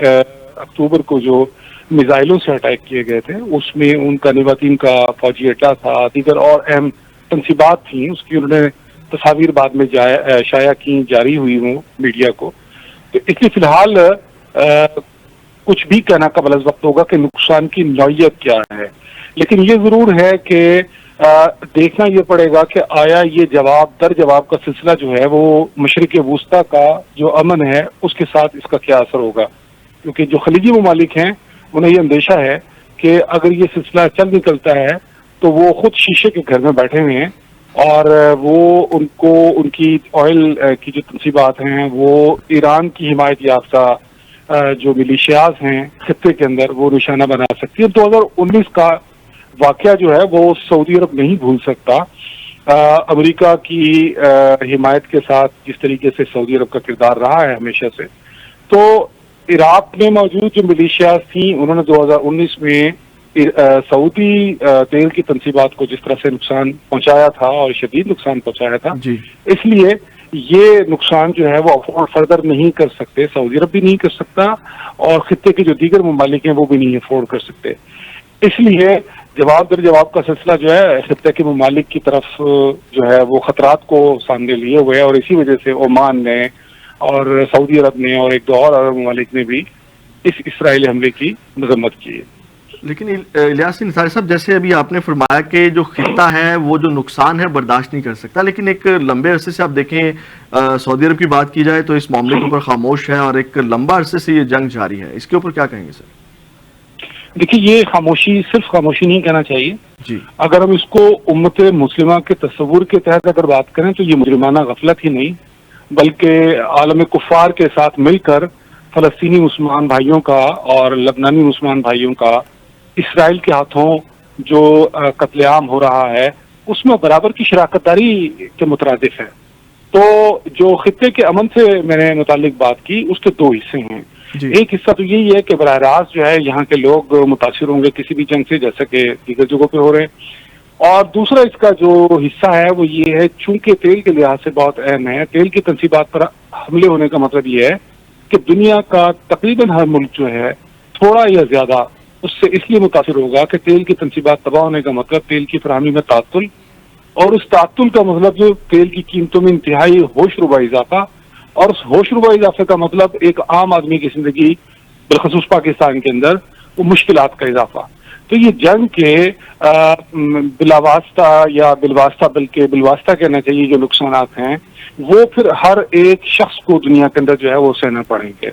اکتوبر کو جو میزائلوں سے اٹیک کیے گئے تھے، اس میں ان کا نواتین کا فوجی اڈہ تھا، دیگر اور اہم تنصیبات تھیں، اس کی انہوں نے تصاویر بعد میں شائع کی، جاری ہوئی ہوں میڈیا کو. تو اس لیے فی الحال کچھ بھی کہنا قبل از وقت ہوگا کہ نقصان کی نوعیت کیا ہے. لیکن یہ ضرور ہے کہ دیکھنا یہ پڑے گا کہ آیا یہ جواب در جواب کا سلسلہ جو ہے وہ مشرق وسطیٰ کا جو امن ہے اس کے ساتھ اس کا کیا اثر ہوگا. کیونکہ جو خلیجی ممالک ہیں انہیں یہ اندیشہ ہے کہ اگر یہ سلسلہ چل نکلتا ہے تو وہ خود شیشے کے گھر میں بیٹھے ہوئے ہیں، اور وہ ان کی آئل کی جو تنصیبات ہیں وہ ایران کی حمایت یافتہ جو ملیشیاز ہیں خطے کے اندر وہ نشانہ بنا سکتی ہے. 2019 کا واقعہ جو ہے وہ سعودی عرب نہیں بھول سکتا. امریکہ کی حمایت کے ساتھ جس طریقے سے سعودی عرب کا کردار رہا ہے ہمیشہ سے، تو عراق میں موجود جو ملیشیاز تھیں انہوں نے 2019 میں سعودی تیل کی تنصیبات کو جس طرح سے نقصان پہنچایا تھا اور شدید نقصان پہنچایا تھا، اس لیے یہ نقصان جو ہے وہ افورڈ فردر نہیں کر سکتے، سعودی عرب بھی نہیں کر سکتا اور خطے کے جو دیگر ممالک ہیں وہ بھی نہیں افورڈ کر سکتے. اس لیے جواب در جواب کا سلسلہ جو ہے خطے کے ممالک کی طرف جو ہے وہ خطرات کو سامنے لیے ہوئے ہے، اور اسی وجہ سے عمان نے اور سعودی عرب نے اور ایک دو اور عرب ممالک نے بھی اس اسرائیلی حملے کی مذمت کی ہے. لیکن الیاس نثاری صاحب، جیسے ابھی آپ نے فرمایا کہ جو خطہ ہے وہ جو نقصان ہے برداشت نہیں کر سکتا، لیکن ایک لمبے عرصے سے آپ دیکھیں سعودی عرب کی بات کی جائے تو اس معاملے کے اوپر خاموش ہے، اور ایک لمبا عرصے سے یہ جنگ جاری ہے. اس کے اوپر کیا کہیں گے سر؟ دیکھیے، یہ خاموشی صرف خاموشی نہیں کہنا چاہیے جی. اگر ہم اس کو امت مسلمہ کے تصور کے تحت اگر بات کریں تو یہ مجرمانہ غفلت ہی نہیں بلکہ عالم کفار کے ساتھ مل کر فلسطینی مسلمان بھائیوں کا اور لبنانی مسلمان بھائیوں کا اسرائیل کے ہاتھوں جو قتل عام ہو رہا ہے اس میں برابر کی شراکت داری کے مترادف ہے. تو جو خطے کے امن سے میں نے متعلق بات کی اس کے دو حصے ہیں. ایک حصہ تو یہی ہے کہ براہ راست جو ہے یہاں کے لوگ متاثر ہوں گے کسی بھی جنگ سے، جیسا کہ دیگر جگہوں پہ ہو رہے ہیں. اور دوسرا اس کا جو حصہ ہے وہ یہ ہے، چونکہ تیل کے لحاظ سے بہت اہم ہے، تیل کی تنصیبات پر حملے ہونے کا مطلب یہ ہے کہ دنیا کا تقریباً ہر ملک جو ہے تھوڑا یا زیادہ اس سے اس لیے متاثر ہوگا کہ تیل کی تنصیبات تباہ ہونے کا مطلب تیل کی فراہمی میں تعطل، اور اس تعطل کا مطلب جو تیل کی قیمتوں میں انتہائی ہوش ربا اضافہ، اور اس ہوش ربا اضافے کا مطلب ایک عام آدمی کی زندگی بالخصوص پاکستان کے اندر وہ مشکلات کا اضافہ. تو یہ جنگ کے بلا واسطہ یا بالواسطہ، بلکہ بالواسطہ کہنا چاہیے، جو نقصانات ہیں وہ پھر ہر ایک شخص کو دنیا کے اندر جو ہے وہ سہنا پڑیں گے.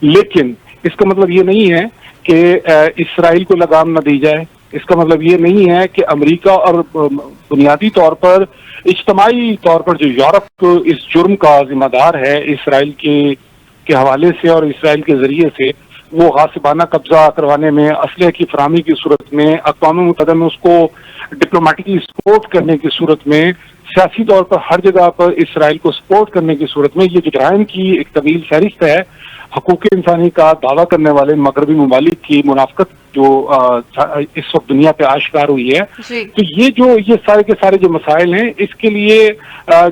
لیکن اس کا مطلب یہ نہیں ہے کہ اسرائیل کو لگام نہ دی جائے. اس کا مطلب یہ نہیں ہے کہ امریکہ اور بنیادی طور پر اجتماعی طور پر جو یورپ اس جرم کا ذمہ دار ہے اسرائیل کے حوالے سے اور اسرائیل کے ذریعے سے وہ غاصبانہ قبضہ کروانے میں، اسلحے کی فراہمی کی صورت میں، اقوام متحدہ میں اس کو ڈپلومیٹکلی سپورٹ کرنے کی صورت میں، سیاسی طور پر ہر جگہ پر اسرائیل کو سپورٹ کرنے کی صورت میں، یہ جو جرائم کی ایک طویل فہرست ہے. حقوق انسانی کا دعویٰ کرنے والے مغربی ممالک کی منافقت جو اس وقت دنیا پہ آشکار ہوئی ہے. تو یہ سارے کے سارے جو مسائل ہیں اس کے لیے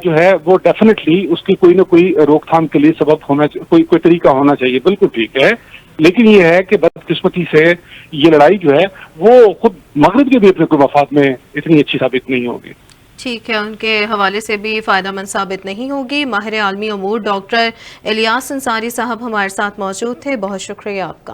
جو ہے وہ ڈیفینیٹلی اس کی کوئی نہ کوئی روک تھام کے لیے سبب ہونا، کوئی طریقہ ہونا چاہیے. بالکل ٹھیک ہے، لیکن یہ ہے کہ بدقسمتی سے یہ لڑائی جو ہے وہ خود مغرب کے بھی اپنے کوئی مفاد میں اتنی اچھی ثابت نہیں ہوگی. ٹھیک ہے، ان کے حوالے سے بھی فائدہ مند ثابت نہیں ہوگی. ماہر عالمی امور ڈاکٹر الیاس انصاری صاحب ہمارے ساتھ موجود تھے، بہت شکریہ آپ کا.